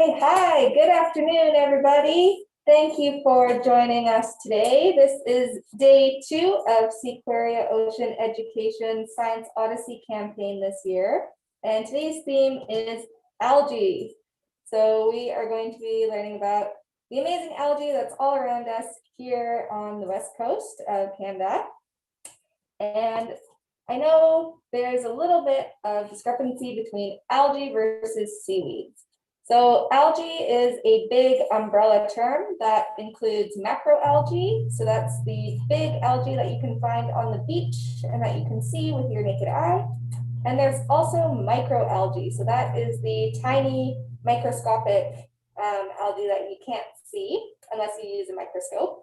Okay, hi, good afternoon, everybody. Thank you for joining us today. This is day 2 of Seaquaria Ocean Education Science Odyssey campaign this year. And today's theme is algae. So we are going to be learning about the amazing algae that's all around us here on the west coast of Canada. And I know there's a little bit of discrepancy between algae versus seaweeds. So algae is a big umbrella term that includes macroalgae. So that's the big algae that you can find on the beach and that you can see with your naked eye. And there's also microalgae. So that is the tiny microscopic algae that you can't see unless you use a microscope.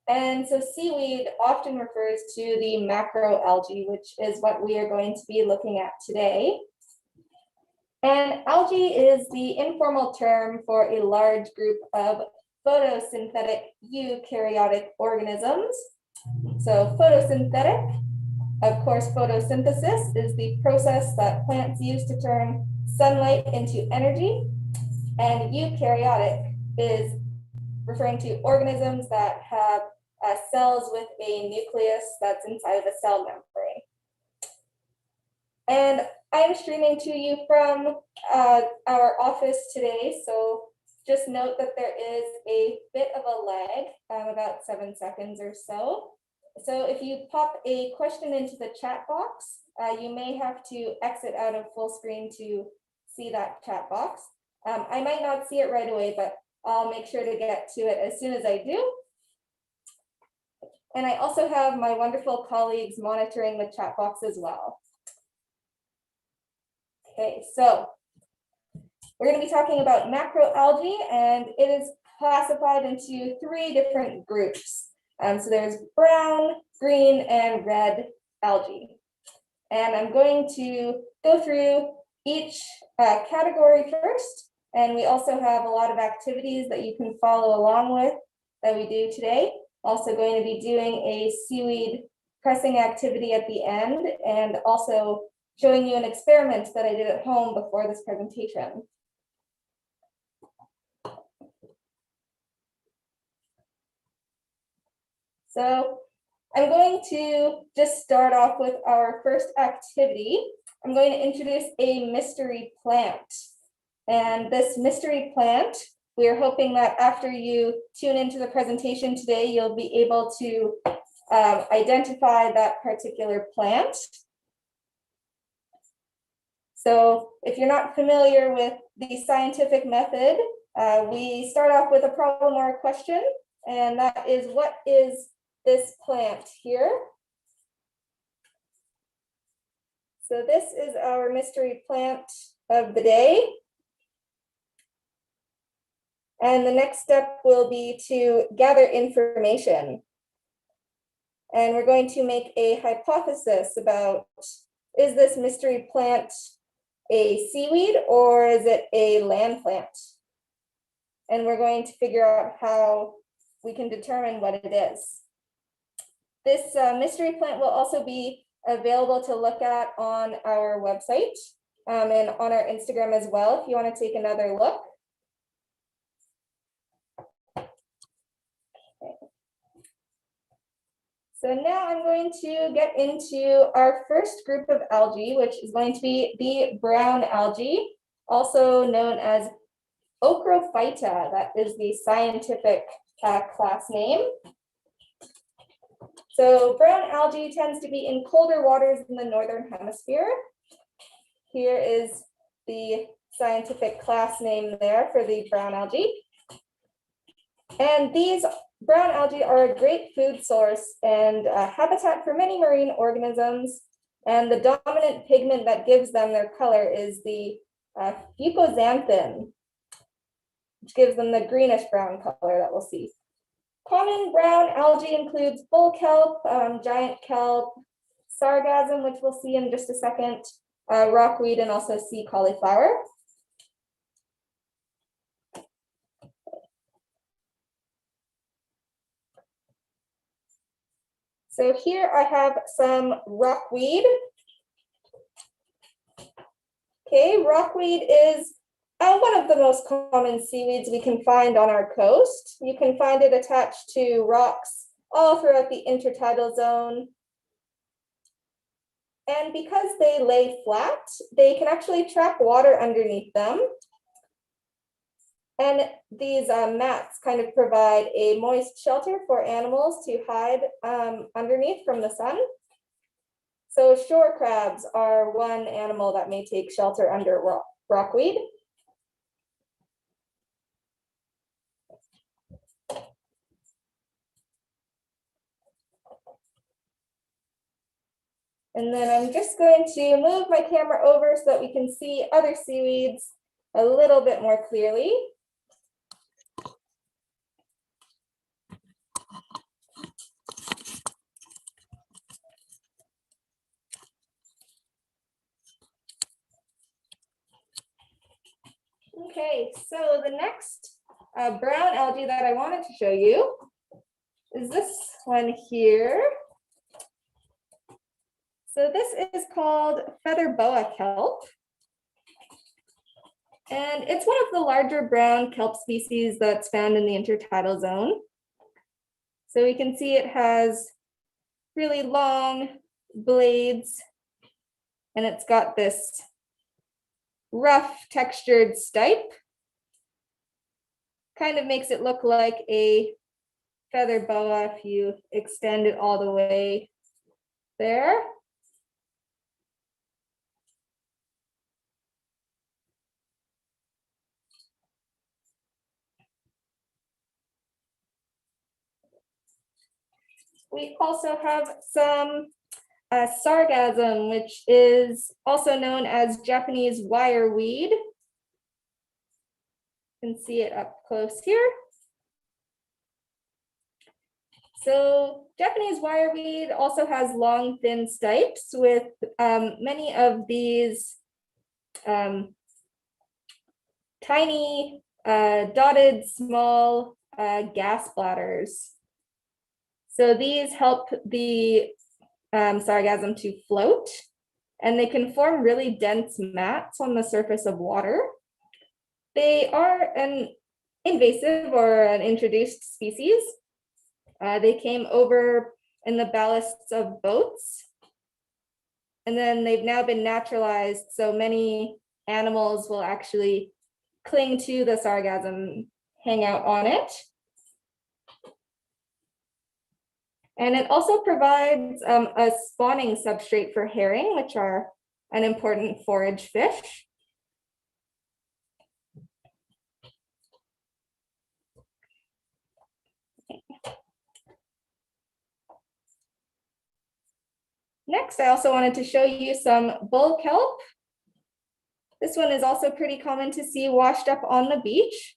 And so seaweed often refers to the macroalgae, which is what we are going to be looking at today. And algae is the informal term for a large group of photosynthetic eukaryotic organisms. So photosynthetic, of course, photosynthesis is the process that plants use to turn sunlight into energy. And eukaryotic is referring to organisms that have cells with a nucleus that's inside of a cell membrane. And I'm streaming to you from our office today, so just note that there is a bit of a lag, about 7 seconds or so. So if you pop a question into the chat box, you may have to exit out of full screen to see that chat box. I might not see it right away, but I'll make sure to get to it as soon as I do. And I also have my wonderful colleagues monitoring the chat box as well. Okay, so we're going to be talking about macroalgae, and it is classified into 3 different groups. So there's brown, green, and red algae. And I'm going to go through each category first. And we also have a lot of activities that you can follow along with that we do today. Also going to be doing a seaweed pressing activity at the end, and also showing you an experiment that I did at home before this presentation. So I'm going to just start off with our first activity. I'm going to introduce a mystery plant. And this mystery plant, we are hoping that after you tune into the presentation today, you'll be able to identify that particular plant. So if you're not familiar with the scientific method, we start off with a problem or a question, and that is, what is this plant here? So this is our mystery plant of the day. And the next step will be to gather information. And we're going to make a hypothesis about, is this mystery plant a seaweed or is it a land plant? And we're going to figure out how we can determine what it is. This mystery plant will also be available to look at on our website and on our Instagram as well if you want to take another look. So now I'm going to get into our first group of algae, which is going to be the brown algae, also known as Ochrophyta. That is the scientific class name. So brown algae tends to be in colder waters in the northern hemisphere. Here is the scientific class name there for the brown algae. And these brown algae are a great food source and habitat for many marine organisms. And the dominant pigment that gives them their color is the fucoxanthin, which gives them the greenish brown color that we'll see. Common brown algae includes bull kelp, giant kelp, sargassum, which we'll see in just a second, rockweed, and also sea cauliflower. So here I have some rockweed. Okay, rockweed is One of the most common seaweeds we can find on our coast. You can find it attached to rocks all throughout the intertidal zone. And because they lay flat, they can actually trap water underneath them. And these mats kind of provide a moist shelter for animals to hide underneath from the sun. So shore crabs are one animal that may take shelter under rockweed. And then I'm just going to move my camera over so that we can see other seaweeds a little bit more clearly. Okay, so the next brown algae that I wanted to show you is this one here. So this is called feather boa kelp. And it's one of the larger brown kelp species that's found in the intertidal zone. So we can see it has really long blades, and it's got this rough textured stipe. Kind of makes it look like a feather boa if you extend it all the way there. We also have some sargassum, which is also known as Japanese wireweed. You can see it up close here. So Japanese wireweed also has long, thin stipes with many of these tiny, dotted, small gas bladders. So these help the sargassum to float, and they can form really dense mats on the surface of water. They are an invasive or an introduced species. They came over in the ballasts of boats, and then they've now been naturalized, so many animals will actually cling to the sargassum, hang out on it. And it also provides a spawning substrate for herring, which are an important forage fish. Next, I also wanted to show you some bull kelp. This one is also pretty common to see washed up on the beach.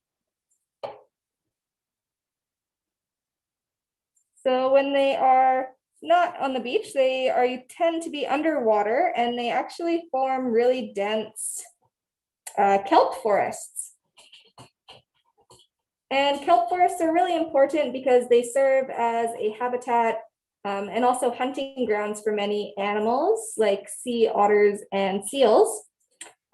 So when they are not on the beach, they tend to be underwater, and they actually form really dense kelp forests. And kelp forests are really important because they serve as a habitat and also hunting grounds for many animals like sea otters and seals,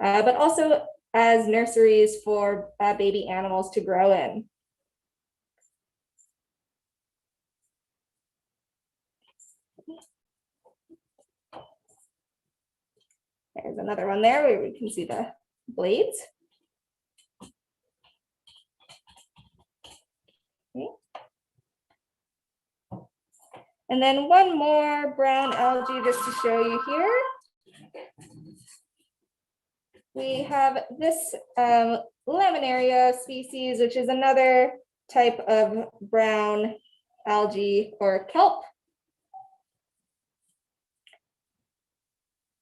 but also as nurseries for baby animals to grow in. There's another one there where we can see the blades. Okay. And then one more brown algae just to show you here. We have this laminaria species, which is another type of brown algae or kelp.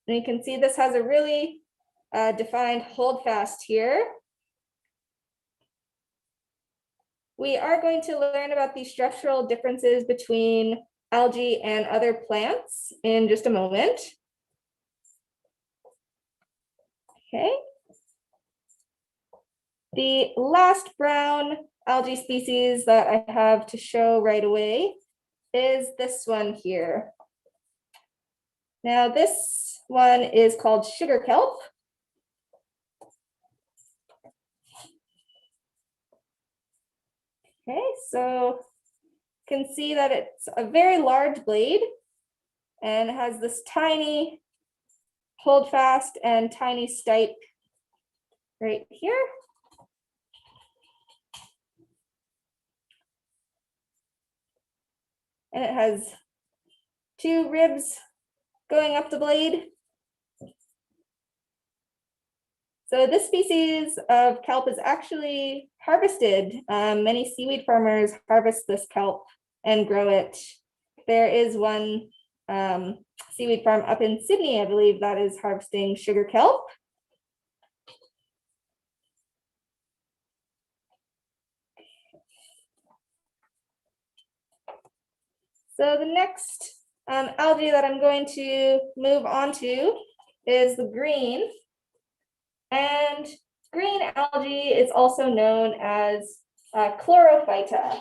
And you can see this has a really defined holdfast here. We are going to learn about the structural differences between algae and other plants in just a moment. Okay. The last brown algae species that I have to show right away is this one here. Now this one is called sugar kelp. Okay, so you can see that it's a very large blade and it has this tiny hold fast and tiny stipe right here. And it has 2 ribs going up the blade. So this species of kelp is actually harvested. Many seaweed farmers harvest this kelp and grow it. There is one seaweed farm up in Sydney, I believe, that is harvesting sugar kelp. So the next algae that I'm going to move on to is the green. And green algae is also known as chlorophyta.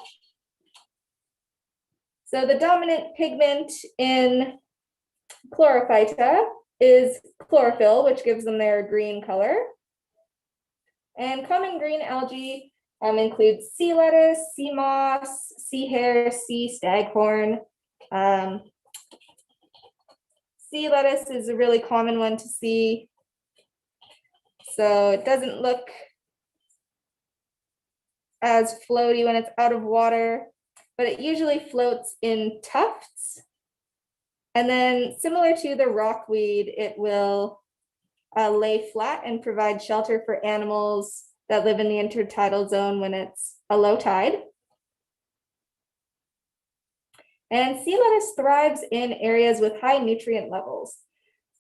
So the dominant pigment in chlorophyta is chlorophyll, which gives them their green color. And common green algae include sea lettuce, sea moss, sea hare, sea staghorn. Sea lettuce is a really common one to see. So it doesn't look as floaty when it's out of water, but it usually floats in tufts. And then similar to the rockweed, it will lay flat and provide shelter for animals that live in the intertidal zone when it's a low tide. And sea lettuce thrives in areas with high nutrient levels.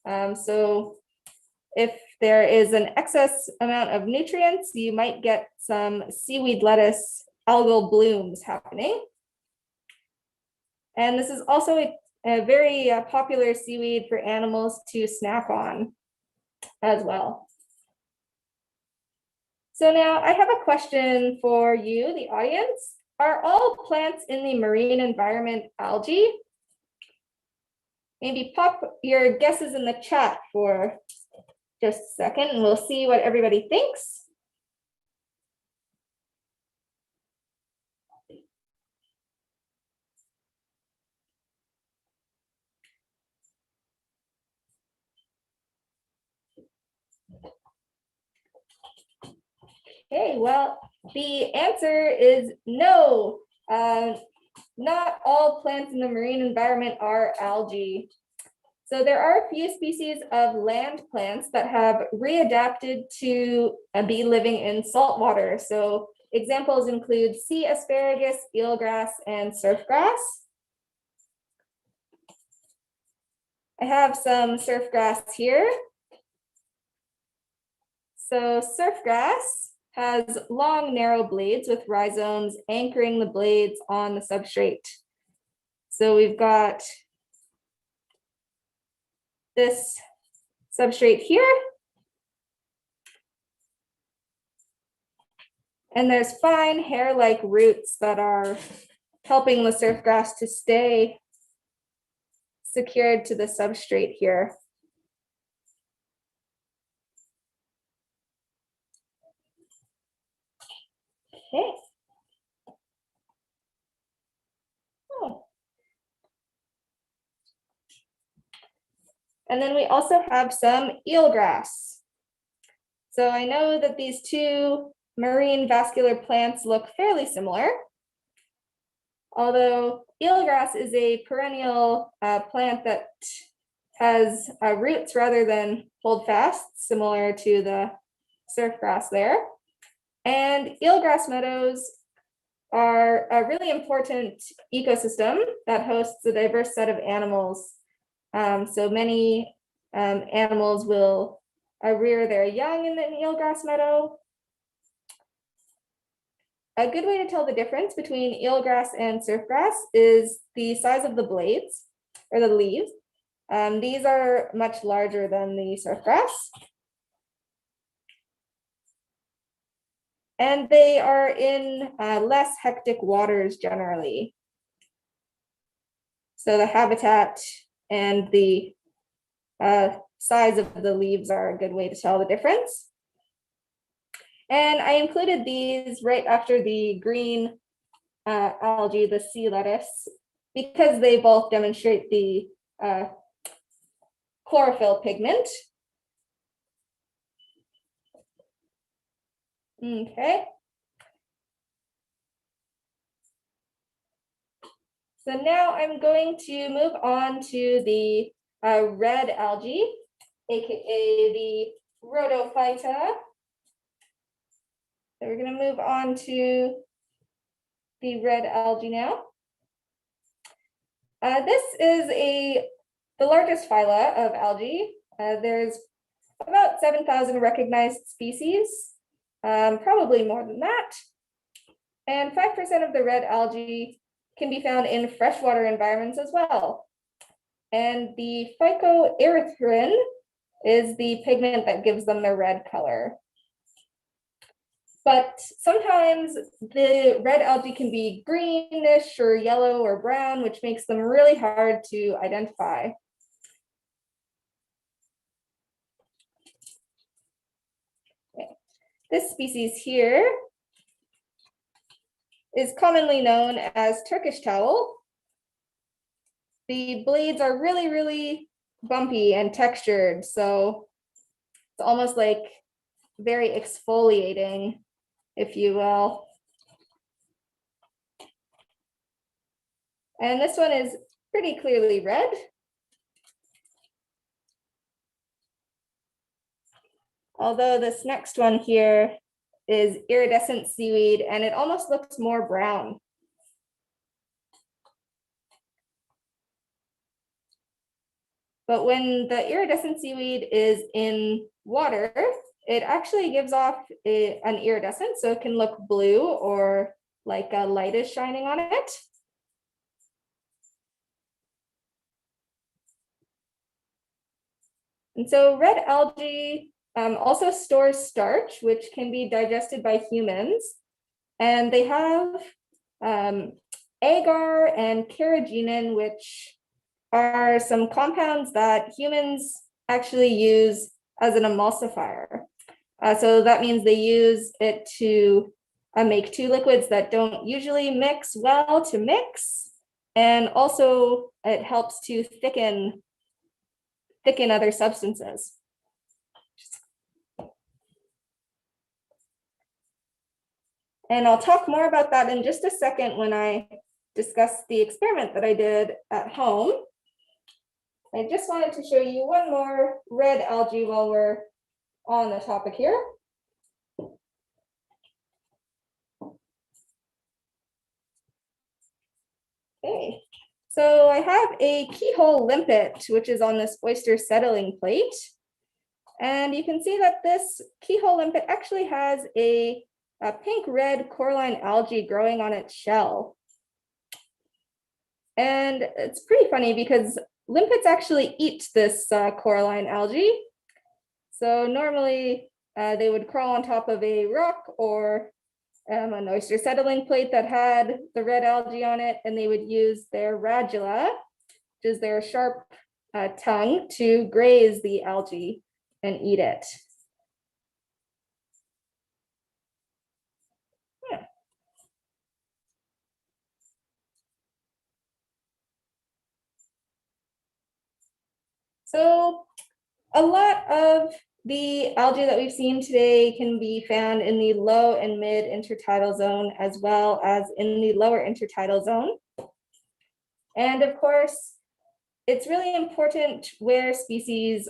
So if there is an excess amount of nutrients, you might get some seaweed lettuce algal blooms happening. And this is also a very popular seaweed for animals to snack on as well. So now I have a question for you, the audience. Are all plants in the marine environment algae? Maybe pop your guesses in the chat for just a second and we'll see what everybody thinks. Okay, well, the answer is no. Not all plants in the marine environment are algae. So there are a few species of land plants that have readapted to be living in salt water. So examples include sea asparagus, eelgrass, and surfgrass. I have some surfgrass here. So surfgrass has long, narrow blades with rhizomes anchoring the blades on the substrate. So we've got this substrate here. And there's fine hair-like roots that are helping the surfgrass to stay secured to the substrate here. Okay. Oh. And then we also have some eelgrass. So I know that these two marine vascular plants look fairly similar, although eelgrass is a perennial plant that has roots rather than hold fast, similar to the surfgrass there. And eelgrass meadows are a really important ecosystem that hosts a diverse set of animals. So many animals will rear their young in the eelgrass meadow. A good way to tell the difference between eelgrass and surfgrass is the size of the blades or the leaves. These are much larger than the surfgrass. And they are in less hectic waters generally. So the habitat and the size of the leaves are a good way to tell the difference. And I included these right after the green algae, the sea lettuce, because they both demonstrate the chlorophyll pigment. Okay. So now I'm going to move on to the red algae, aka the rhodophyta. So we're going to move on to the red algae now. This is the largest phyla of algae. There's about 7,000 recognized species, probably more than that. And 5% of the red algae can be found in freshwater environments as well. And the phycoerythrin is the pigment that gives them the red color. But sometimes the red algae can be greenish or yellow or brown, which makes them really hard to identify. Okay. This species here is commonly known as Turkish towel. The blades are really, really bumpy and textured, so it's almost like very exfoliating, if you will. And this one is pretty clearly red. Although this next one here is iridescent seaweed, and it almost looks more brown. But when the iridescent seaweed is in water, it actually gives off an iridescence, so it can look blue or like a light is shining on it. And so red algae also stores starch, which can be digested by humans. And they have agar and carrageenan, which are some compounds that humans actually use as an emulsifier. So that means they use it to make two liquids that don't usually mix well to mix. And also it helps to thicken other substances. And I'll talk more about that in just a second when I discuss the experiment that I did at home. I just wanted to show you one more red algae while we're on the topic here. Okay, so I have a keyhole limpet, which is on this oyster settling plate. And you can see that this keyhole limpet actually has a pink-red coralline algae growing on its shell. And it's pretty funny because limpets actually eat this coralline algae. So normally they would crawl on top of a rock or an oyster settling plate that had the red algae on it, and they would use their radula, which is their sharp tongue, to graze the algae and eat it. Yeah. So a lot of the algae that we've seen today can be found in the low and mid intertidal zone, as well as in the lower intertidal zone. And of course, it's really important where species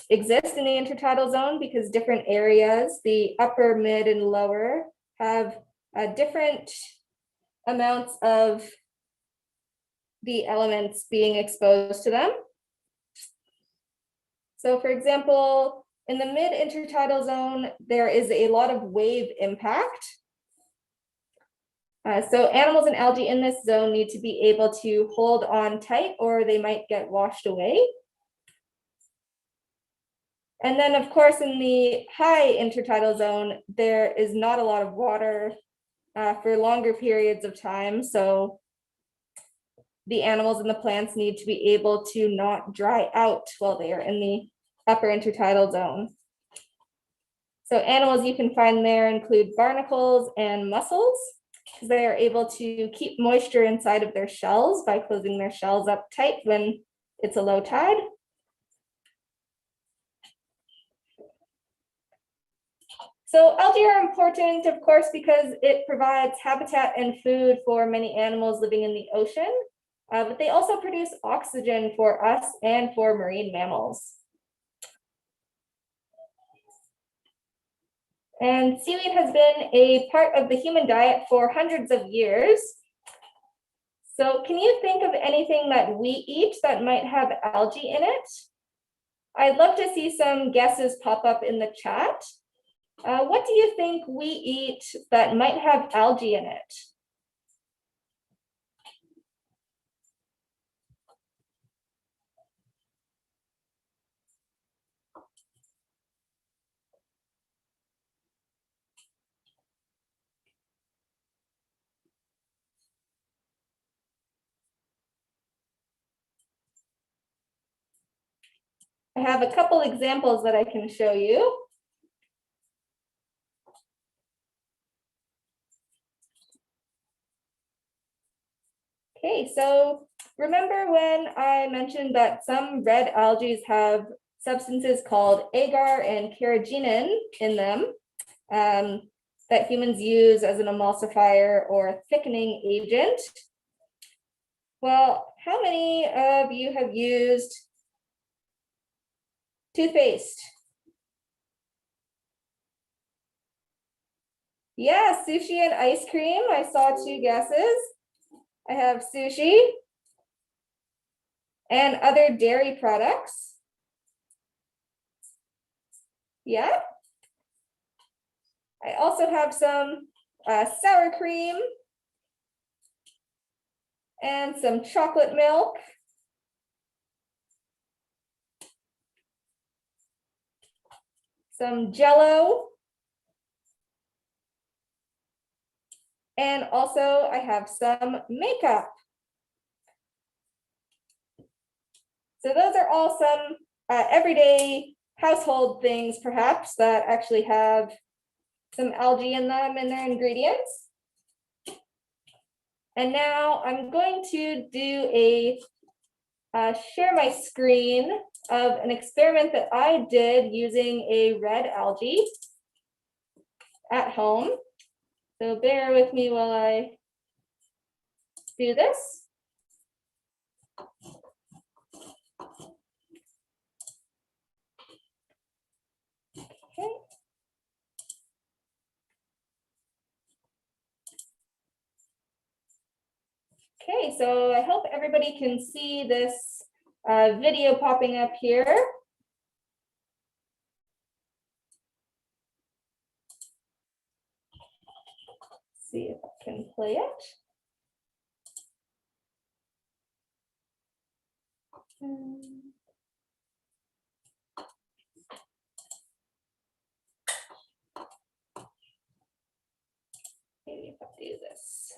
exist in the intertidal zone, because different areas, the upper, mid, and lower, have different amounts of the elements being exposed to them. So for example, in the mid intertidal zone, there is a lot of wave impact. So animals and algae in this zone need to be able to hold on tight, or they might get washed away. And then of course, in the high intertidal zone, there is not a lot of water for longer periods of time. So the animals and the plants need to be able to not dry out while they are in the upper intertidal zone. So animals you can find there include barnacles and mussels. because they are able to keep moisture inside of their shells by closing their shells up tight when it's a low tide. So algae are important, of course, because it provides habitat and food for many animals living in the ocean, but they also produce oxygen for us and for marine mammals. And seaweed has been a part of the human diet for hundreds of years. So can you think of anything that we eat that might have algae in it? I'd love to see some guesses pop up in the chat. What do you think we eat that might have algae in it? I have a couple examples that I can show you. Okay, so remember when I mentioned that some red algae have substances called agar and carrageenan in them that humans use as an emulsifier or thickening agent? Well, how many of you have used toothpaste? Yeah, sushi and ice cream. I saw 2 guesses. I have sushi and other dairy products. Yeah. I also have some sour cream and some chocolate milk. Some Jell-O. And also I have some makeup. So those are all some everyday household things, perhaps, that actually have some algae in them in their ingredients. And now I'm going to do a share my screen of an experiment that I did using a red algae at home. So bear with me while I do this. Okay. Okay, so I hope everybody can see this video popping up here. Let's see if I can play it. Maybe if I do this.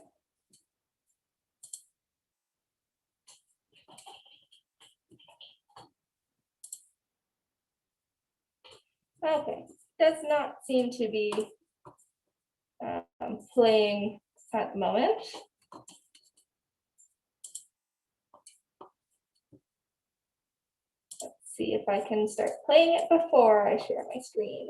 Okay, does not seem to be playing at the moment. Let's see if I can start playing it before I share my screen.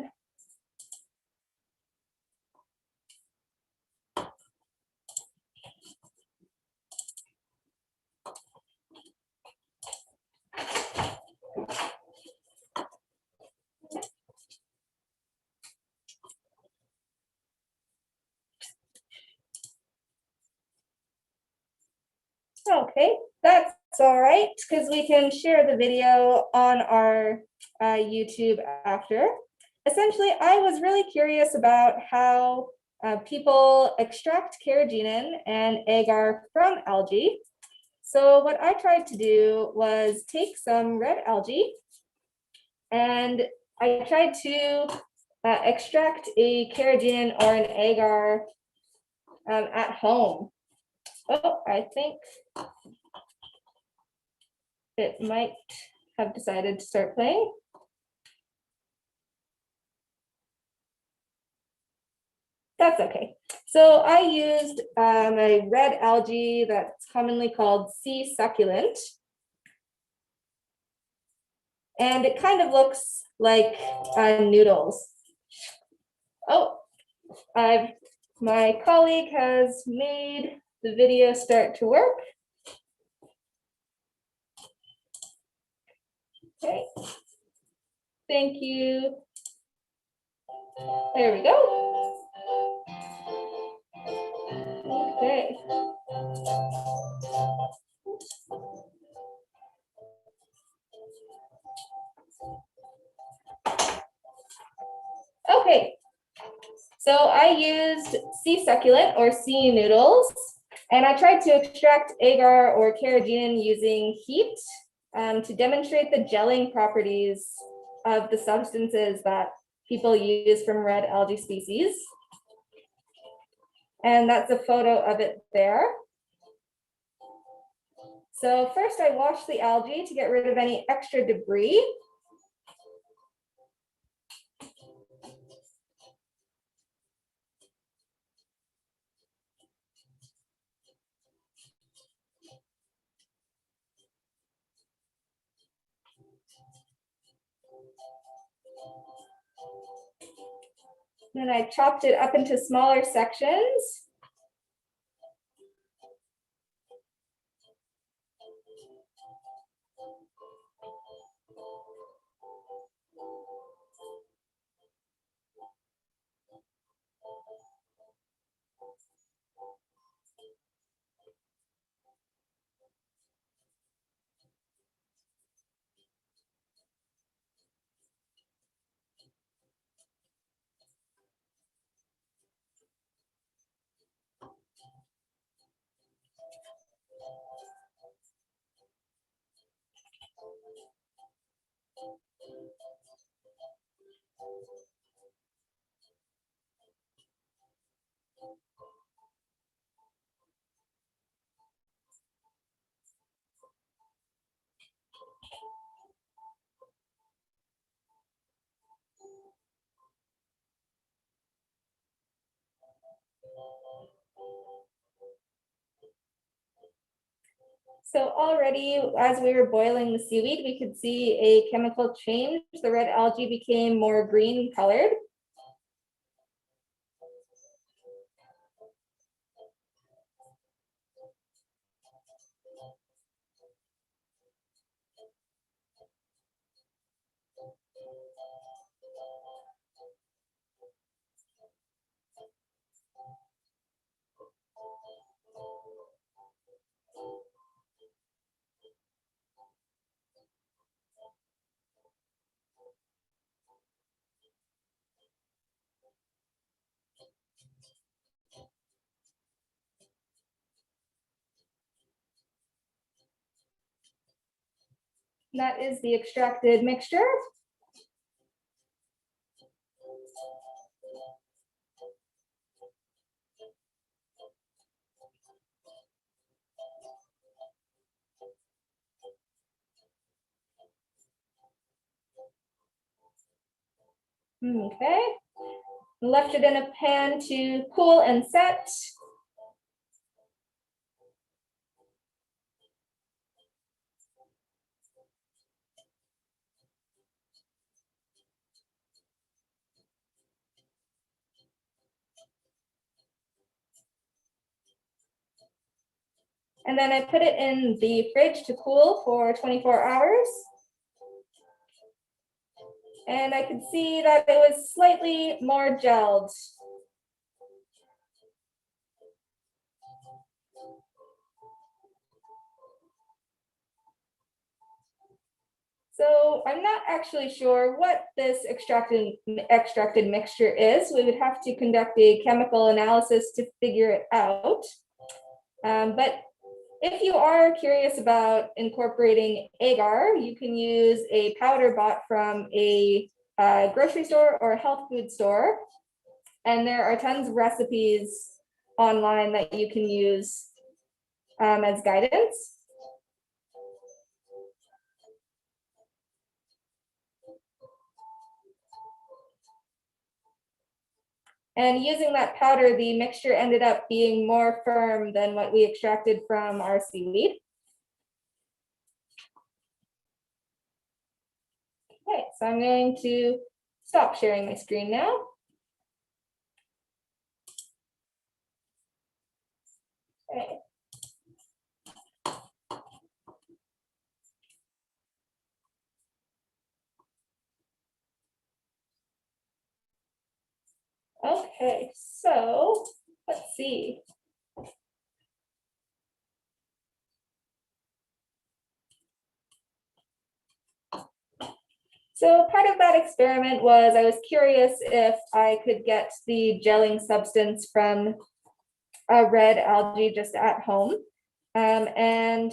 Okay, that's all right, because we can share the video on our YouTube after. Essentially, I was really curious about how people extract carrageenan and agar from algae. So what I tried to do was take some red algae and I tried to extract a carrageenan or an agar at home. Oh, I think it might have decided to start playing. That's okay. So I used a red algae that's commonly called sea succulent. And it kind of looks like noodles. Oh, my colleague has made the video start to work. Okay, thank you. There we go. Okay. Okay, so I used sea succulent or sea noodles, and I tried to extract agar or carrageenan using heat to demonstrate the gelling properties of the substances that people use from red algae species. And that's a photo of it there. So first I washed the algae to get rid of any extra debris. Then I chopped it up into smaller sections. So already, as we were boiling the seaweed, we could see a chemical change. The red algae became more green colored. That is the extracted mixture. Okay, left it in a pan to cool and set. And then I put it in the fridge to cool for 24 hours. And I could see that it was slightly more gelled. So I'm not actually sure what this extracted mixture is. We would have to conduct a chemical analysis to figure it out. But if you are curious about incorporating agar, you can use a powder bought from a grocery store or a health food store. And there are tons of recipes online that you can use as guidance. And using that powder, the mixture ended up being more firm than what we extracted from our seaweed. Okay, so I'm going to stop sharing my screen now. Okay. Okay, so let's see. So part of that experiment was I was curious if I could get the gelling substance from a red algae just at home. And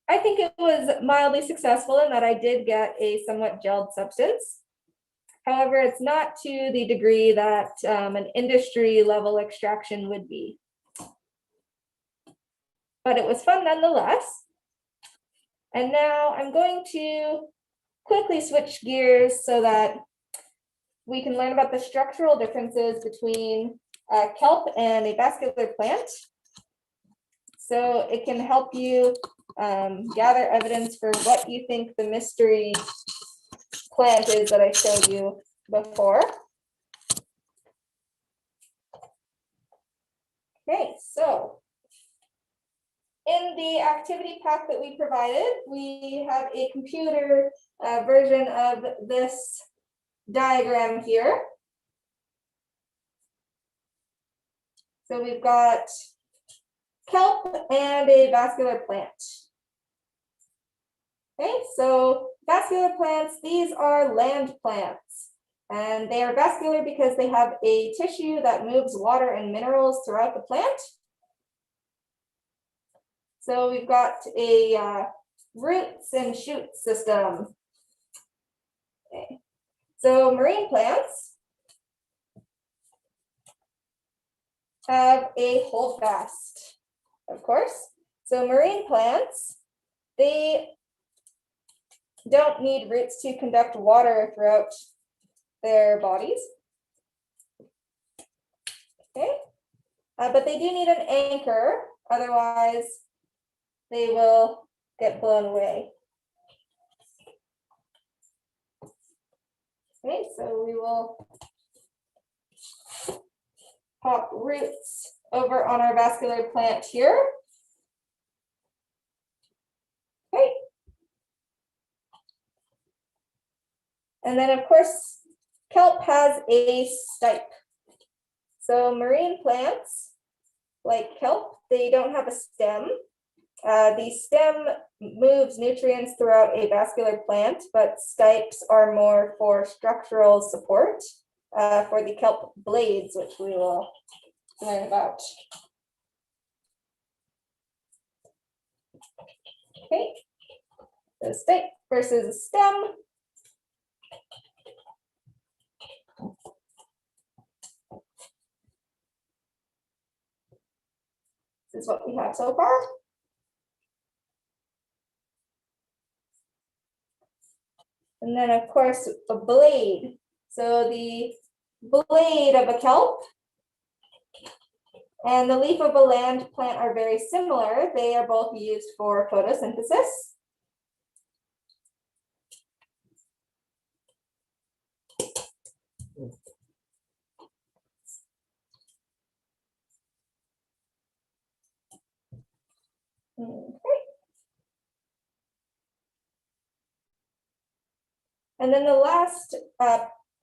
I think it was mildly successful in that I did get a somewhat gelled substance. However, it's not to the degree that an industry level extraction would be. But it was fun nonetheless. And now I'm going to quickly switch gears so that we can learn about the structural differences between kelp and a vascular plant. So it can help you gather evidence for what you think the mystery plant is that I showed you before. Okay, so in the activity pack that we provided, we have a computer version of this diagram here. So we've got kelp and a vascular plant. Okay, so vascular plants, these are land plants. And they are vascular because they have a tissue that moves water and minerals throughout the plant. So we've got a roots and shoots system. Okay. So marine plants have a holdfast, of course. So marine plants, they don't need roots to conduct water throughout their bodies. Okay, but they do need an anchor, otherwise they will get blown away. Okay, so we will pop roots over on our vascular plant here. Okay. And then of course, kelp has a stipe. So marine plants like kelp, they don't have a stem. The stem moves nutrients throughout a vascular plant, but stipes are more for structural support for the kelp blades, which we will learn about. Okay, so stipe versus a stem. This is what we have so far. And then of course, a blade. So the blade of a kelp and the leaf of a land plant are very similar. They are both used for photosynthesis. Okay. And then the last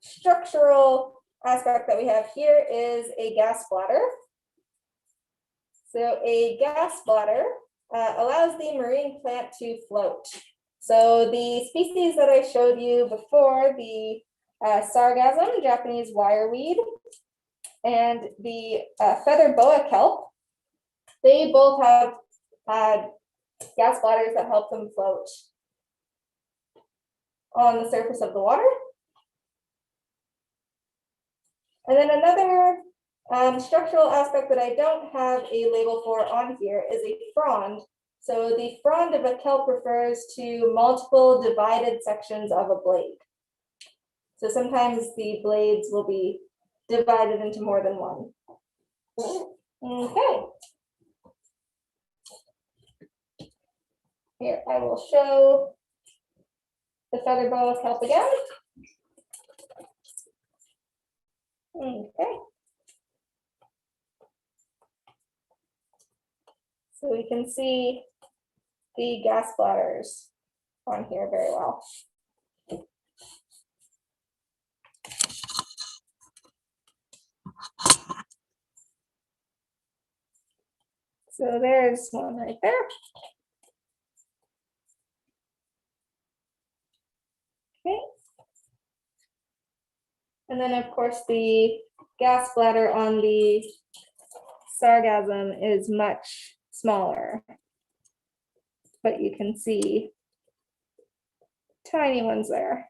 structural aspect that we have here is a gas bladder. So a gas bladder allows the marine plant to float. So the species that I showed you before, the sargassum, Japanese wireweed, and the feather boa kelp, they both have gas bladders that help them float on the surface of the water. And then another structural aspect that I don't have a label for on here is a frond. So the frond of a kelp refers to multiple divided sections of a blade. So sometimes the blades will be divided into more than one. Okay. Here, I will show the feather boa kelp again. Okay. So we can see the gas bladders on here very well. So there's one right there. Okay. And then of course the gas bladder on the sargassum is much smaller, but you can see tiny ones there.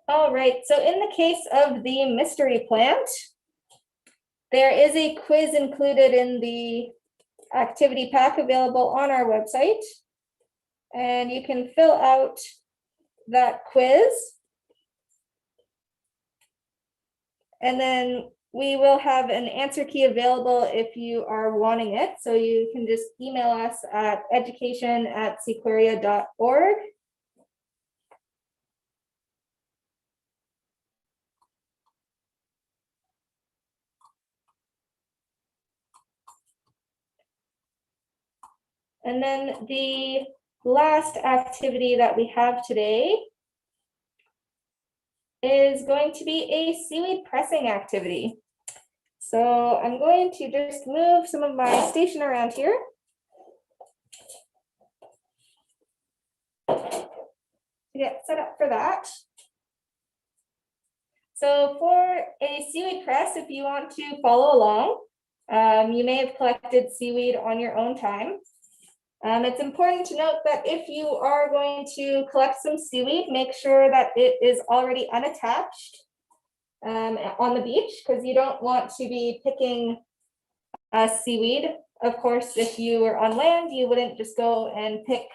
All right, so in the case of the mystery plant, there is a quiz included in the activity pack available on our website. And you can fill out that quiz. And then we will have an answer key available if you are wanting it. So you can just email us at education@seaquaria.org. And then the last activity that we have today is going to be a seaweed pressing activity. So I'm going to just move some of my station around here. To get set up for that. So for a seaweed press, if you want to follow along, you may have collected seaweed on your own time. It's important to note that if you are going to collect some seaweed, make sure that it is already unattached on the beach, because you don't want to be picking seaweed. Of course, if you were on land, you wouldn't just go and pick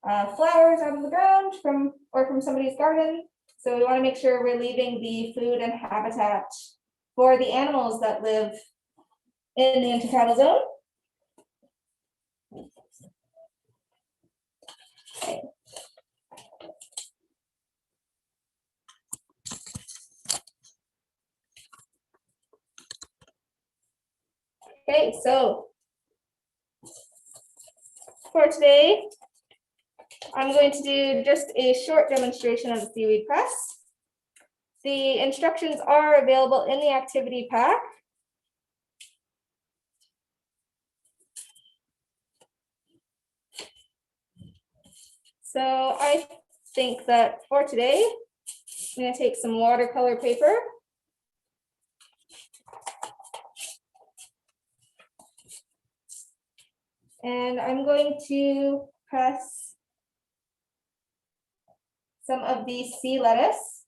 flowers out of the ground from somebody's garden. So we want to make sure we're leaving the food and habitat for the animals that live in the intertidal zone. Okay, so for today, I'm going to do just a short demonstration of the seaweed press. The instructions are available in the activity pack. So I think that for today, I'm going to take some watercolor paper. And I'm going to press some of the sea lettuce.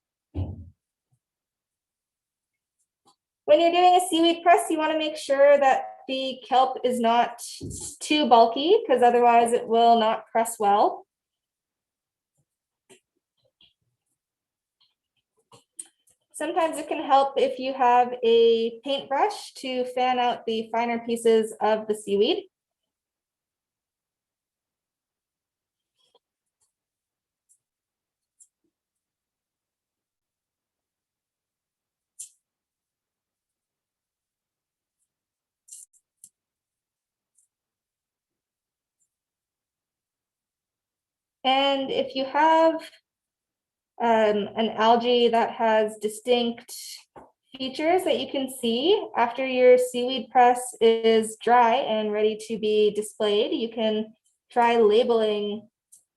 When you're doing a seaweed press, you want to make sure that the kelp is not too bulky, because otherwise it will not press well. Sometimes it can help if you have a paintbrush to fan out the finer pieces of the seaweed. And if you have an algae that has distinct features that you can see after your seaweed press is dry and ready to be displayed, you can try labeling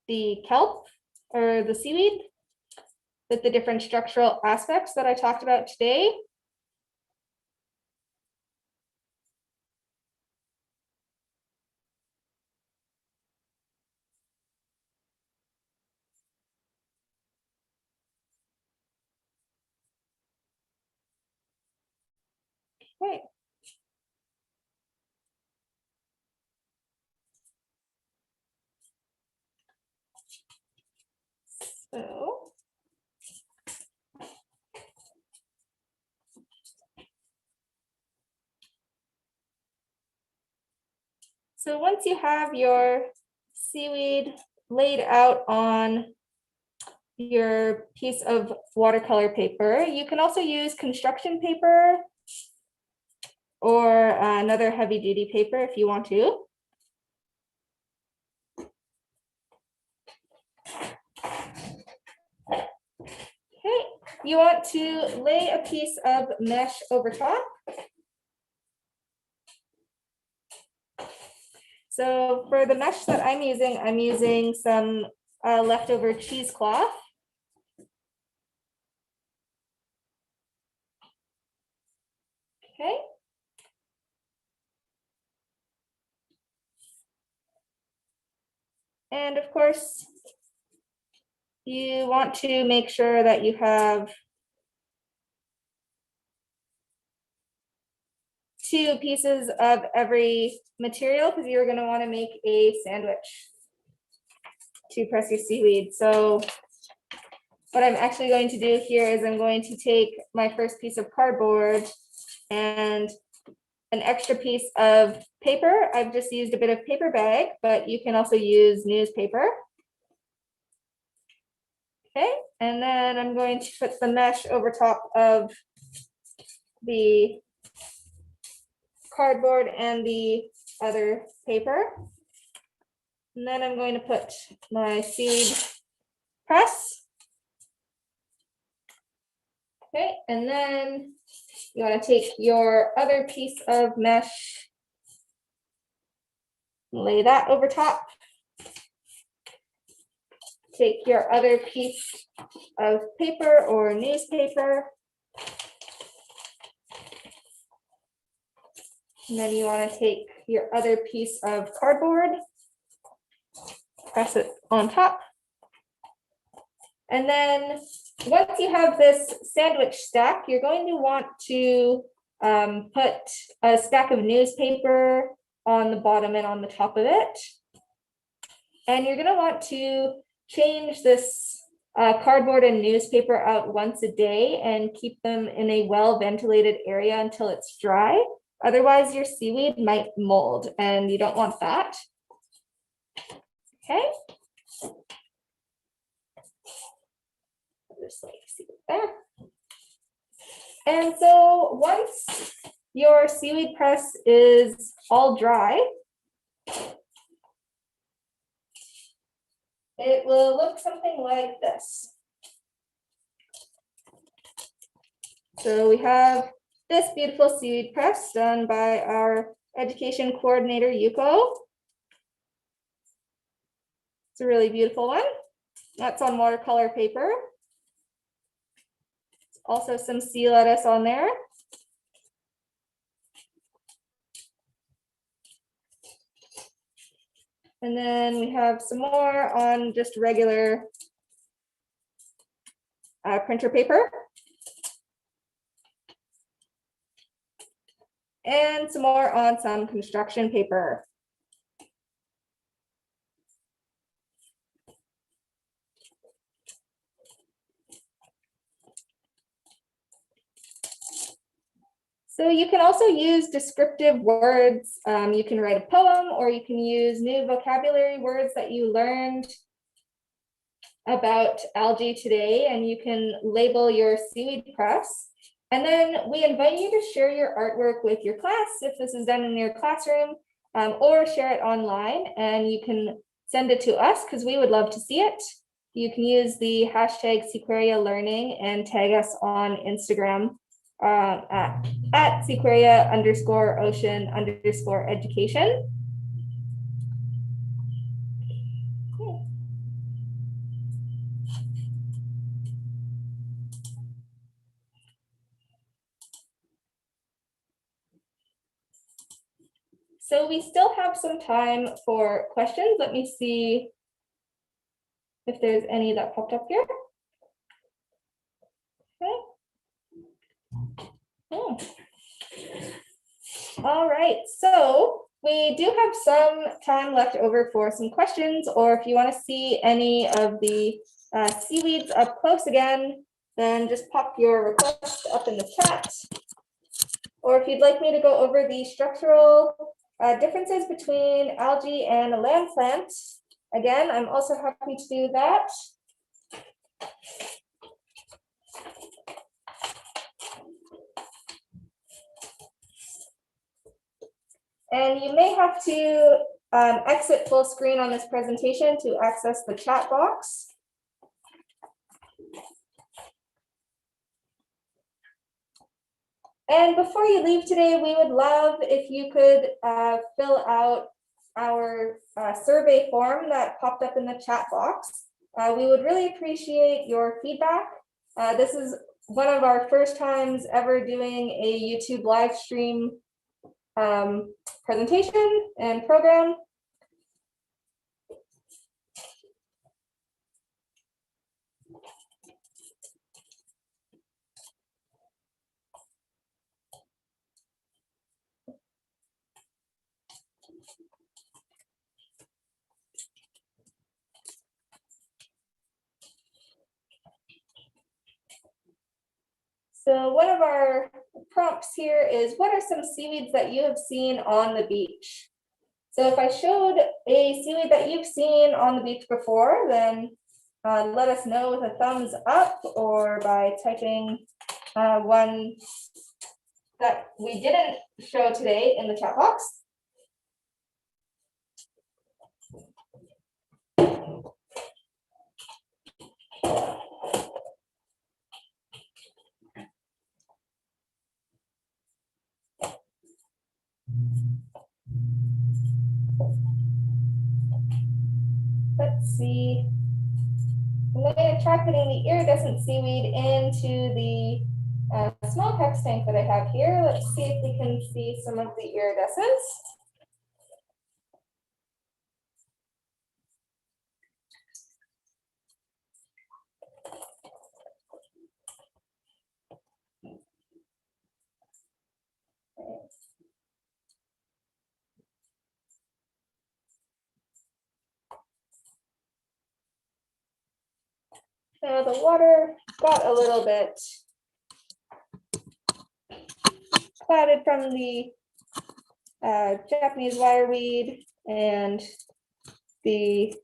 the kelp or the seaweed with the different structural aspects that I talked about today. Great. So once you have your seaweed laid out on your piece of watercolor paper, you can also use construction paper or another heavy duty paper if you want to. Okay, you want to lay a piece of mesh over top. So for the mesh that I'm using some leftover cheesecloth. Okay. And of course, you want to make sure that you have 2 pieces of every material because you're going to want to make a sandwich to press your seaweed. So what I'm actually going to do here is I'm going to take my first piece of cardboard and an extra piece of paper. I've just used a bit of paper bag, but you can also use newspaper. Okay, and then I'm going to put the mesh over top of the cardboard and the other paper. And then I'm going to put my seed press. Okay, and then you want to take your other piece of mesh, lay that over top. Take your other piece of paper or newspaper. And then you want to take your other piece of cardboard, press it on top. And then once you have this sandwich stack, you're going to want to put a stack of newspaper on the bottom and on the top of it. And you're going to want to change this cardboard and newspaper out once a day and keep them in a well-ventilated area until it's dry. Otherwise, your seaweed might mold, and you don't want that. Okay. Just like seaweed there. And so once your seaweed press is all dry, it will look something like this. So we have this beautiful seaweed press done by our education coordinator, Yuko. It's a really beautiful one. That's on watercolor paper. Also some sea lettuce on there. And then we have some more on just regular printer paper. And some more on some construction paper. So you can also use descriptive words. You can write a poem, or you can use new vocabulary words that you learned about algae today, and you can label your seaweed press. And then we invite you to share your artwork with your class if this is done in your classroom, or share it online, and you can send it to us because we would love to see it. You can use the hashtag Seaquaria Learning and tag us on Instagram at Seaquaria_Ocean_Education. So we still have some time for questions. Let me see if there's any that popped up here. Okay. Oh. All right, so we do have some time left over for some questions, or if you want to see any of the seaweeds up close again, then just pop your request up in the chat. Or if you'd like me to go over the structural differences between algae and a land plant, again, I'm also happy to do that. And you may have to exit full screen on this presentation to access the chat box. And before you leave today, we would love if you could fill out our survey form that popped up in the chat box. We would really appreciate your feedback. This is one of our first times ever doing a YouTube live stream presentation and program. So one of our prompts here is, what are some seaweeds that you have seen on the beach? So if I showed a seaweed that you've seen on the beach before, then let us know with a thumbs up or by typing one that we didn't show today in the chat box. Let's see. I'm going to try putting the iridescent seaweed into the small text tank that I have here. Let's see if we can see some of the iridescence. So the water got a little bit clouded from the Japanese wireweed and the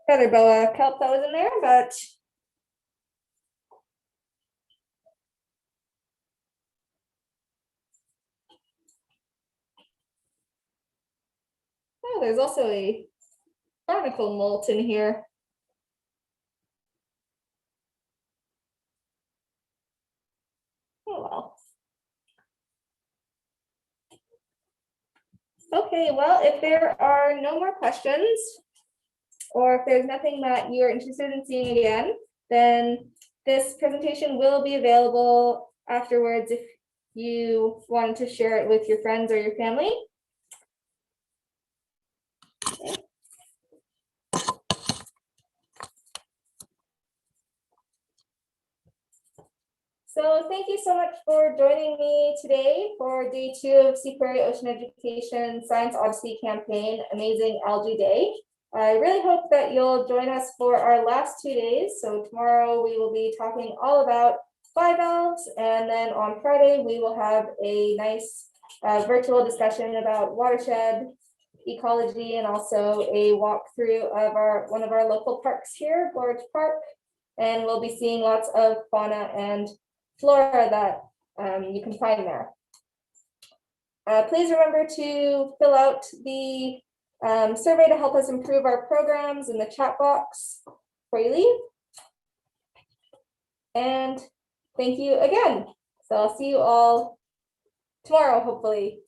feather boa kelp that was in there, but oh, there's also a barnacle molt in here. Oh well. Okay, well, if there are no more questions, or if there's nothing that you're interested in seeing again, then this presentation will be available afterwards if you want to share it with your friends or your family. So thank you so much for joining me today for day 2 of Seaquaria Ocean Education Science Odyssey campaign, Amazing Algae Day. I really hope that you'll join us for our last 2 days. So tomorrow we will be talking all about bivalves, and then on Friday we will have a nice virtual discussion about watershed ecology and also a walkthrough of one of our local parks here, Gorge Park, and we'll be seeing lots of fauna and flora that you can find there. Please remember to fill out the survey to help us improve our programs in the chat box before you leave. And thank you again. So I'll see you all tomorrow, hopefully.